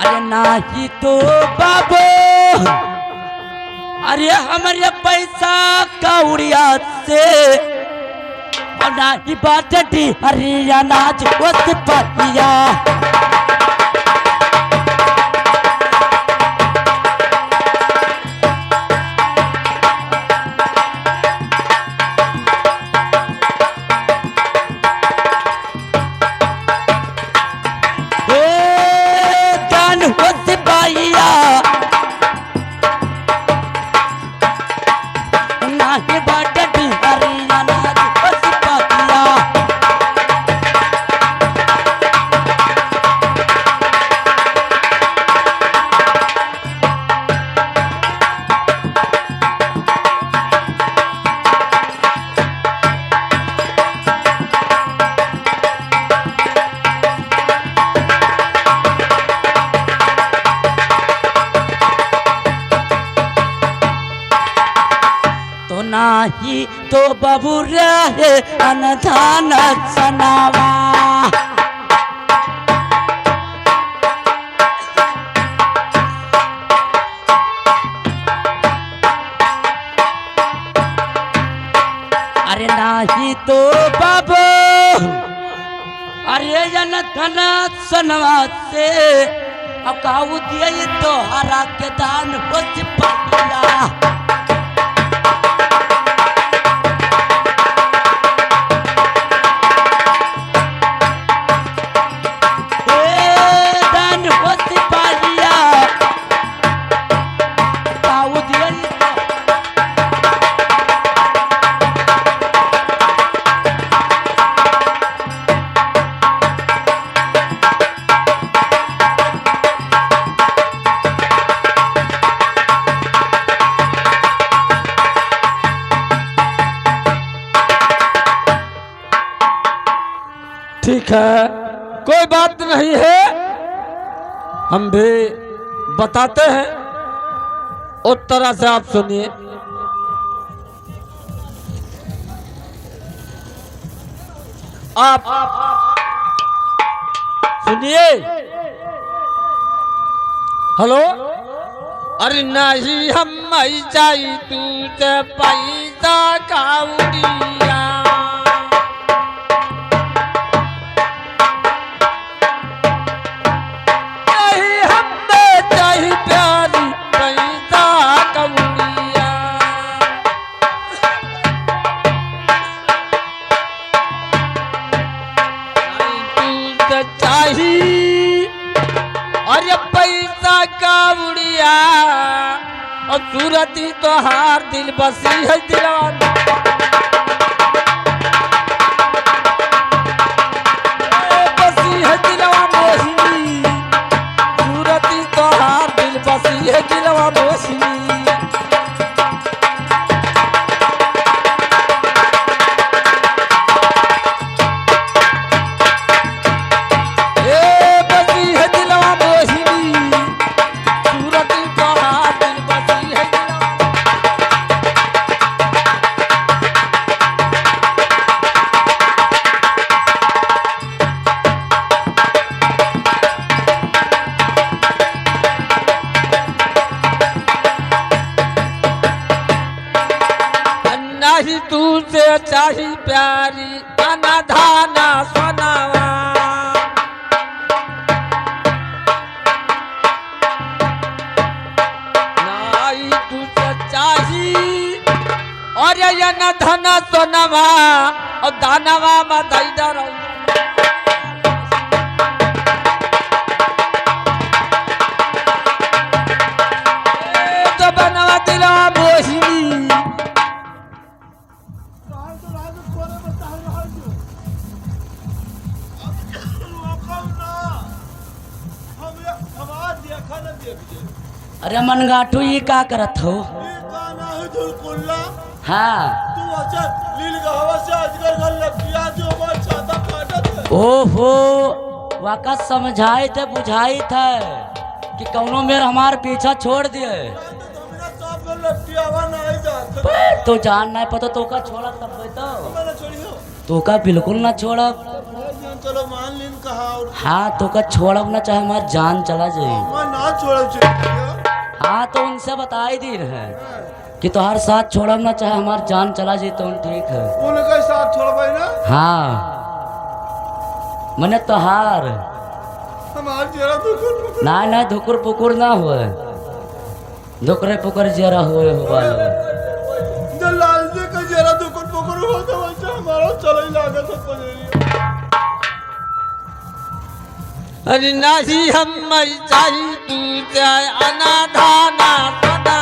अरे नाही तो बाबू अरे हमारे पैसा कौड़िया से और नाही बाटी हरिया नाच उस पतिया नाही तो बाबू रहे अनधान सनावा अरे नाही तो बाबू अरे अनधान सनवा से अब काऊ दिए तो हरा के दान कुछ पटिया ठीक है, कोई बात नहीं है, हम भी बताते हैं उस तरह से आप सुनिए। आप सुनिए। हेलो। अरे नहीं हम चाहिए तुझे पैसा काउडिया और सूरती तो हार दिल बसी है दिलवा बसी है दिलवा मोहिनी सूरती तो हार दिल बसी है दिलवा मोहिनी तू से चाही प्यारी अनाधाना सोनावा नाई तू से चाही और ये न धना सोनावा और दानवा में दई दर तो बनवा दिला मोहिनी अरे मनगाटू ये का करत हो? हाँ ओहो वाका समझाए थे बुझाई थे कि कौनो मेर हमार पीछा छोड़ दिए तो जान नहीं पता तो का छोड़ा तब तो का बिल्कुल ना छोड़ा। चलो मान लीन कहा और हाँ तो का छोड़ब ना चाहे हमार जान चला जाए। मैं ना छोड़ब चाहिए। हाँ तो उनसे बता ही दी रहे कि तोहार साथ छोड़ब ना चाहे हमार जान चला जाए तो ठीक है। उनके साथ छोड़बै ना। हाँ मने तोहार हमार जरा दुख ना ना धुकुर पुकुर ना हुए धुकरे पुकुर जरा हुए हुआ लाल जी का जरा दुख पुकुर हो तो वैसे हमारा चल ही लागत है पजेरी। अरे नाही हम मर जाई तू जाए अनाधाना सदा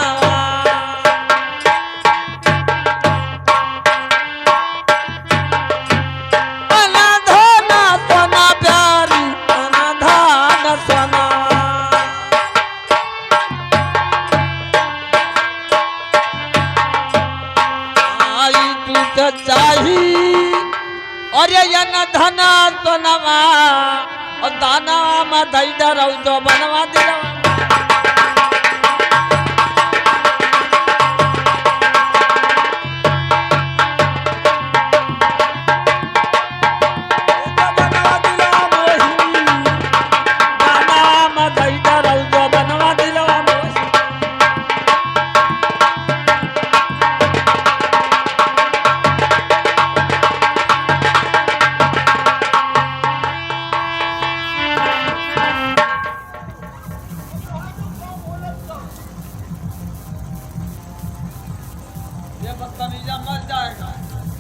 अनाधाना सोना प्यारी अनाधाना सोना आई तू तो चाही अरे अनाधाना सोनावा और दाना में दई डराऊ जो बनवा दिला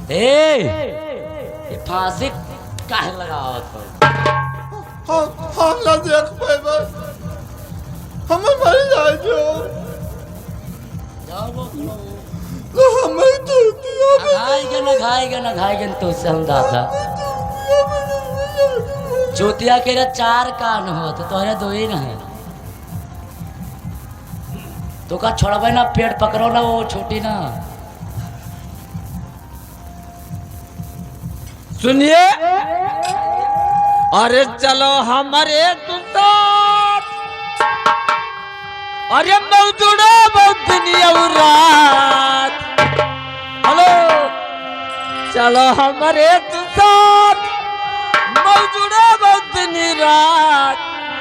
ए फांसी काहे लगावत हो? हम ना देख पाएबा हमें मर जाए जो तो हमें तो खाएगा ना तो उससे हम दादा चूतिया के चार कान हो तो तोहरे दो ही ना है तो का छोड़बे ना पेड़ पकड़ो ना वो छोटी ना। सुनिए अरे चलो हमारे साथ अरे मौजूदा बहुत दिन और रात हेलो चलो हमारे साथ मौजूदा बहुत दिन रात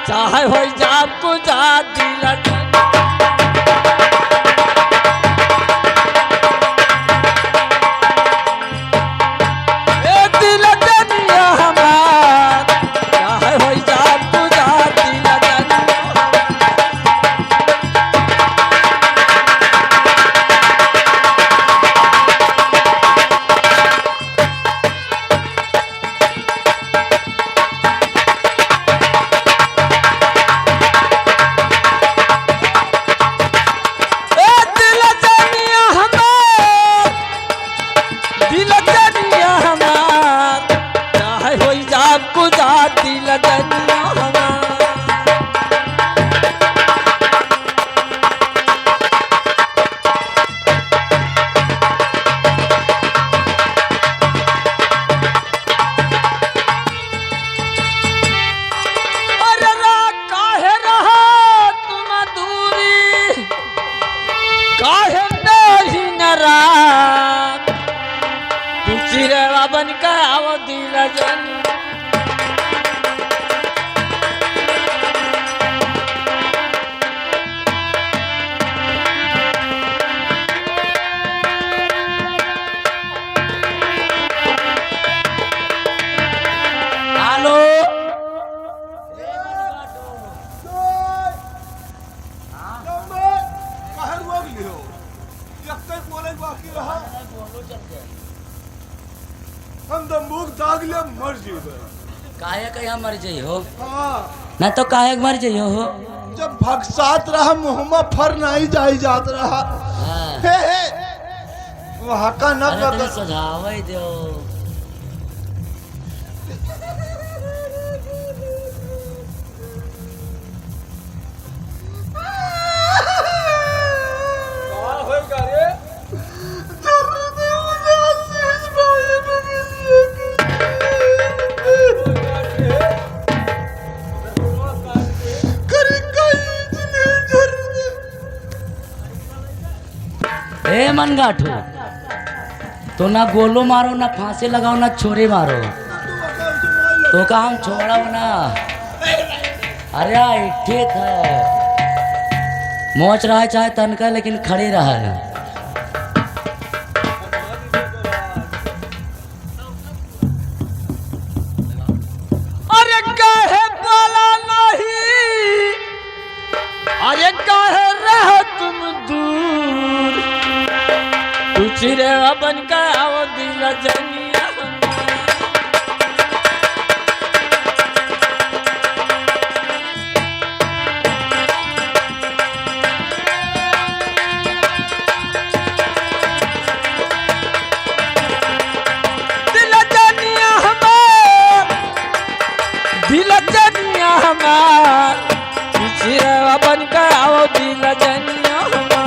चाहे हो जाप को जा दिला बन का आओ दिला जन हेलो हम तो मुख दाग ले मर जीवे काहे कहीं मर जाइ हो हाँ ना तो काहे मर जाइ हो जब भगसात रहा मुहम्मा फर नहीं जाई जात रहा हाँ। हे वहाँ का न अरे तनी कर सुझावे दो ए मन गाठू तो ना गोलो मारो ना फांसी लगाओ ना छोरे मारो तो काम छोड़ा ना। अरे यार ठीक है, मोच रहा है चाहे तनका, लेकिन खड़ी रहा है। अरे काहे बोला नहीं, अरे काहे रहो तुम दूर, तू चिरे बन का आओ दिल जनिया। दिल जनिया हमार, चिरे बन का आओ दिल जनिया हमार।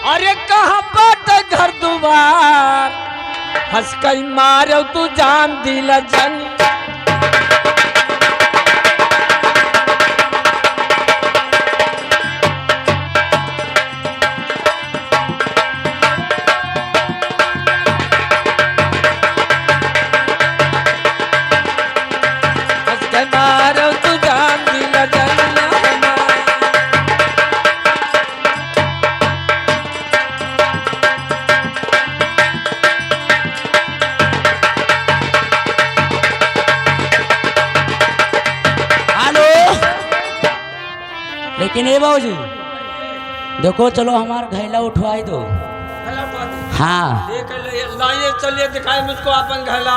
अरे कहाँ बाट घर दुआर, हंस कई मारो तू जान दिल जन। हंस कई मारो तू जान दिल जन। लेकिन ये बाबूजी देखो, चलो हमारा घैला उठवाई दो। हाँ लाइए, चलिए दिखाए मुझको अपन घैला।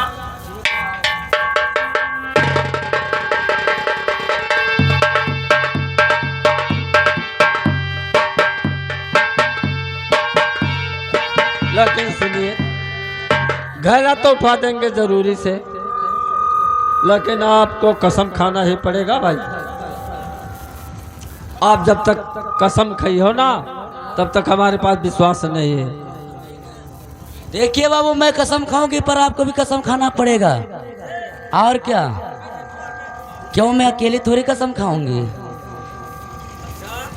लेकिन सुनिए, घैला तो उठवा देंगे जरूरी से, लेकिन आपको कसम खाना ही पड़ेगा भाई। आप जब तक कसम खाई हो ना, तब तक हमारे पास विश्वास नहीं है। देखिए बाबू, मैं कसम खाऊंगी पर आपको भी कसम खाना पड़ेगा। और क्या, क्यों मैं अकेले थोड़ी कसम खाऊंगी?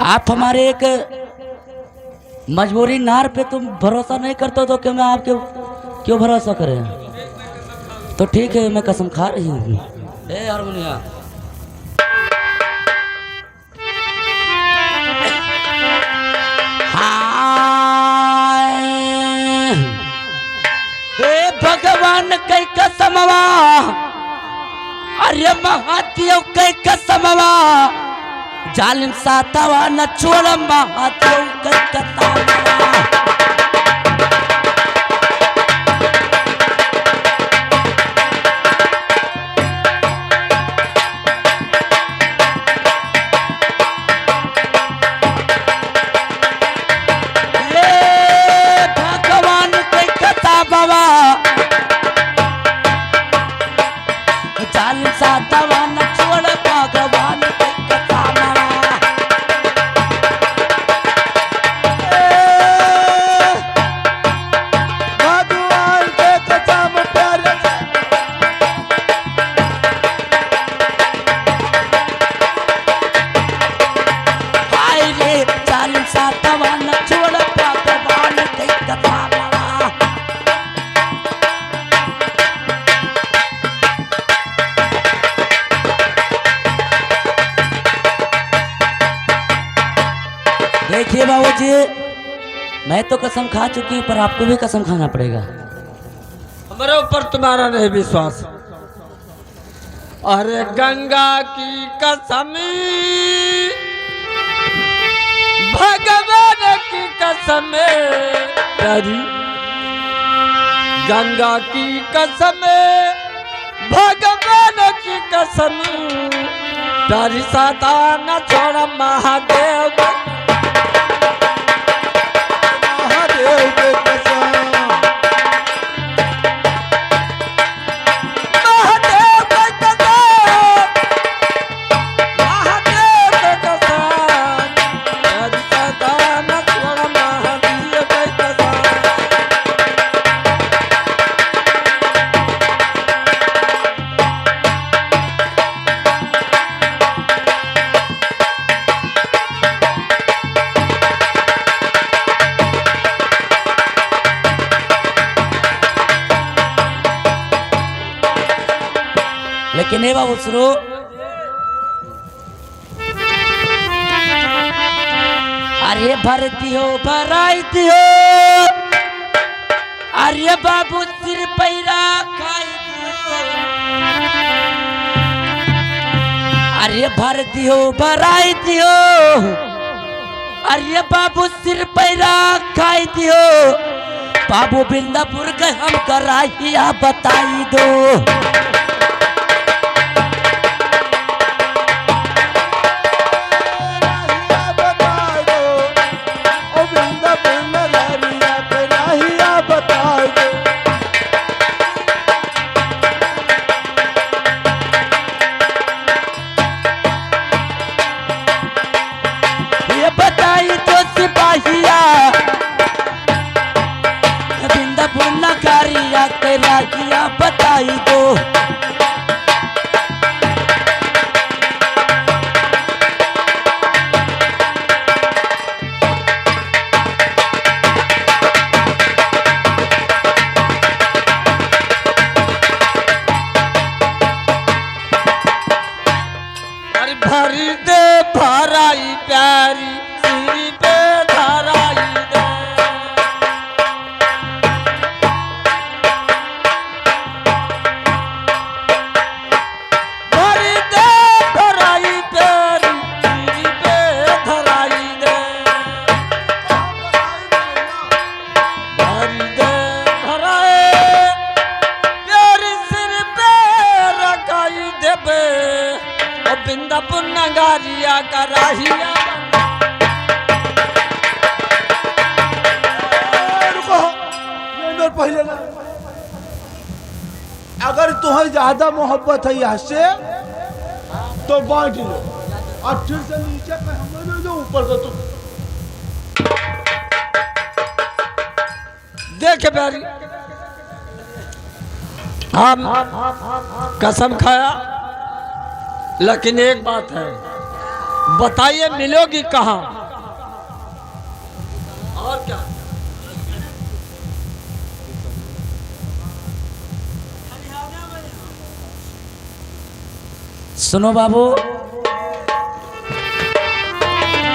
आप हमारे एक मजबूरी नार पे तुम भरोसा नहीं करते हो, तो क्यों मैं आपके क्यों भरोसा करें? तो ठीक है, मैं कसम खा रही हूँ। ए हारमोनिया, भगवान कई कसमवा, अरे महादेव कई कसमवा, जालिम सातावा न छोड़ महादेव कई कसमवा। भगवान कई कसमवा, सातावा न छोड़ भगवान कई कसमवा। भगवान के कसम प्यारे, हाय रे जालिम सातावा न छोड़ भगवान कई कसमवा। देखिए बाबूजी, मैं तो कसम खा चुकी हूँ, पर आपको भी कसम खाना पड़ेगा। हमारे ऊपर तुम्हारा नहीं विश्वास। अरे गंगा की कसम, भगवान की कसम तेरी, गंगा की कसम, भगवान की कसम, तेरी साता न छोड़ महादेव। कि नहीं बाबू सुनो। अरे भरती हो भराई हो, अरे बाबू सिर पैरा खाई दियो। अरे भरती हो भराई हो, अरे बाबू सिर पैरा खाई दियो। बाबू बिंदापुर के हम कराइया बताई दो। ये बताई तो सिपाहिया बिंदापुर नगारिया कराइया बताई दो। अरे भरी दे भराई प्यारी सिरी पे धराई दे। भरी दे भराई प्यारी सिरी पे धराई दे। भरी दे भराई प्यारी सिर पे रखाई देबे। बिंदापुर नगारिया कराहिया रुको, ये मेरे पहले ना। अगर तुम्हें ज्यादा मोहब्बत है यहाँ से तो बांट लो, और फिर से नीचे पे हमें जो ऊपर को तुम देखे प्यारी, हम कसम खाया, लेकिन एक बात है, बताइए मिलोगी कहाँ? और क्या? सुनो बाबू,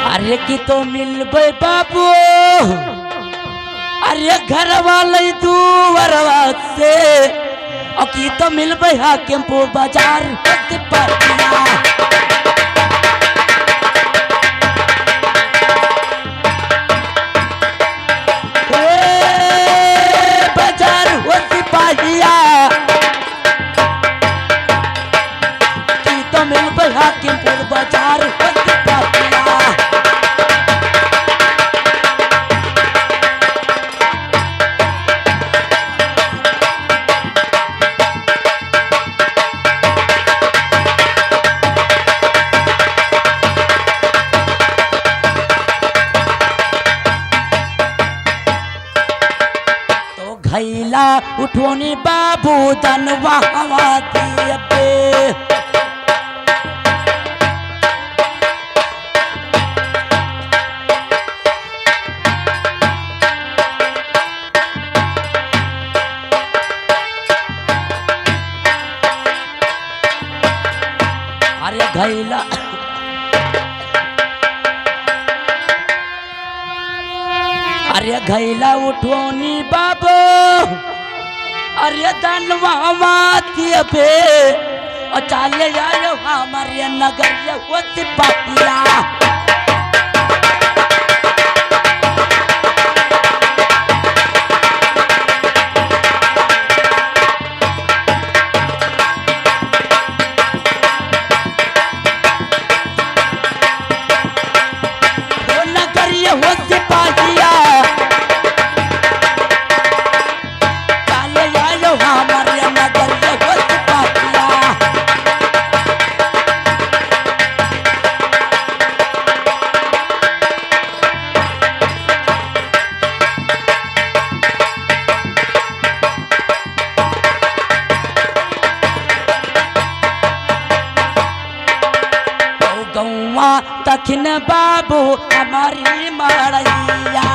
अरे की तो मिलबे बाबू, अरे घर वाले दूवरवा से, और की तो मिलबे हाकिमपुर बाजार पटिया। बाजार हो सिपाहिया, की तो मिलबे हाकिमपुर बाजार हो सिपाहिया। घैला उठोनी बाबू दनवा हवा दिए पे। अरे घैला अरे घैला उठोनी बाबू, अरे दनवा मातिया पे, और चाले जाओ हमारे नगर वो सिपाहिया। वो नगर वो सिपाहिया, दखिन बाबू हमारी मड़ैया।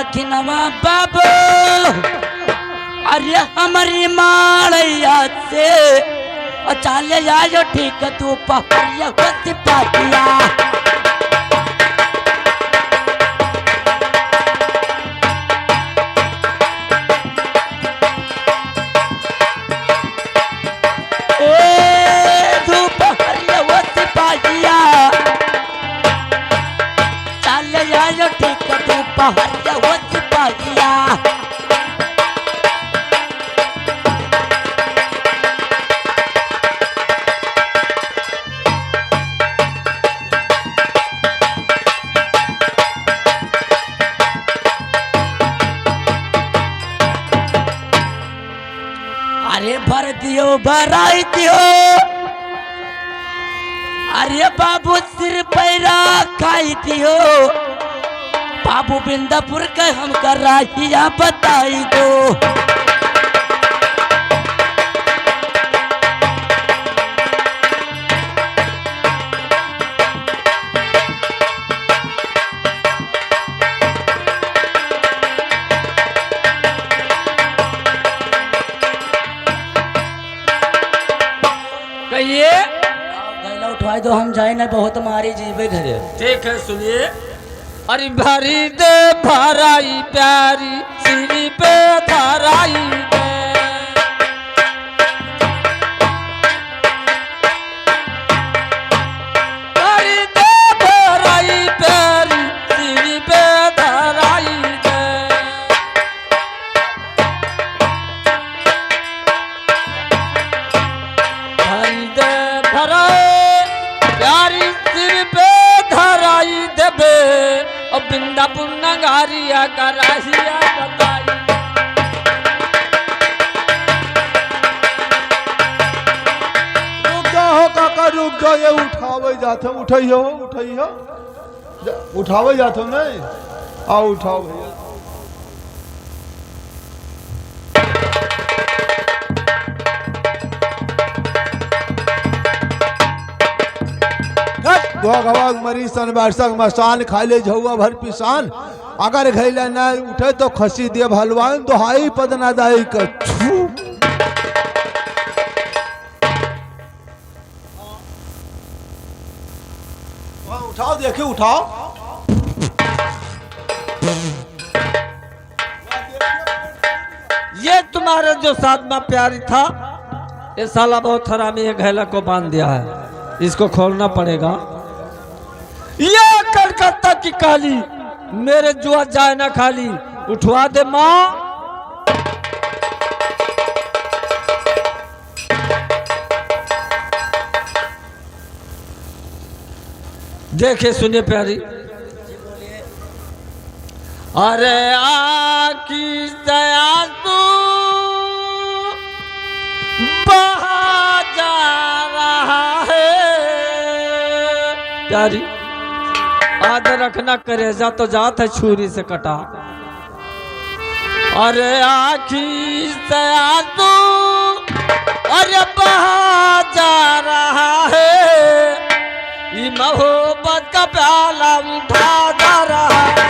दखिनवा बाबू अरे हमारी माड़ैया से चाले जाओ ठीक तू पहरिया होती पातिया पहरिया होती पातिया अरे भर दियो भराई दियो अरे बाबू सिर पैरा खाई दियो बाबू बिंदापुर के हम कर राहिया बताई दो कहिए गैला उठवाई दो हम जाए ना बहुत मारी जीवे घरे ठीक है सुनिए अरे भरी दे भराई प्यारी सिरी पे धराई दे भरी दे भराई प्यारी सिरी पे धराई दे भरी दे भराई प्यारी सिर पे धराई देबे और बिंदापुर नगारिया का राहिया बताई रुक जाओ काका रुक जाओ ये उठावे जाते उठाइयो उठाइयो उठावे जाते नहीं आओ उठाओ भैया भगवान मरी सन बारसक मसान खाले झुआ भर पिसान अगर घैला न उठे तो खसी दे भलवान दोहाई पदना दाई का उठाओ देखे उठाओ ये तुम्हारा जो सातवा प्यारी था ये साला बहुत हरामी है घैला को बांध दिया है इसको खोलना पड़ेगा ये कलकत्ता की काली मेरे जुआ जाए ना खाली उठवा दे माँ देखे सुनिए प्यारी अरे आकी दया तू बहा जा रहा है प्यारी आज रखना करेजा तो जात है छुरी से कटा अरे आखी से तू अरे बहा जा रहा है ये मोहब्बत का प्याला उठा जा रहा है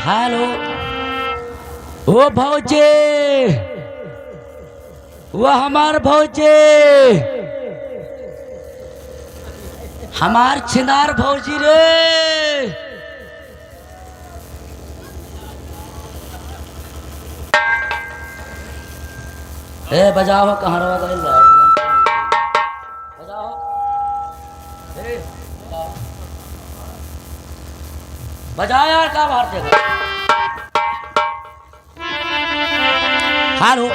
हेलो वो भौजे वो हमार भौजे हमार छिनार भौजी रे ए बजाओ कहाँ रवा गइल बजाओ ए बजा यार, क्या मारते हो? हारो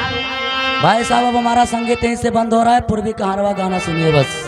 भाई साहब, अब हमारा संगीत यहीं से बंद हो रहा है। पूर्वी कहारवा गाना सुनिए बस।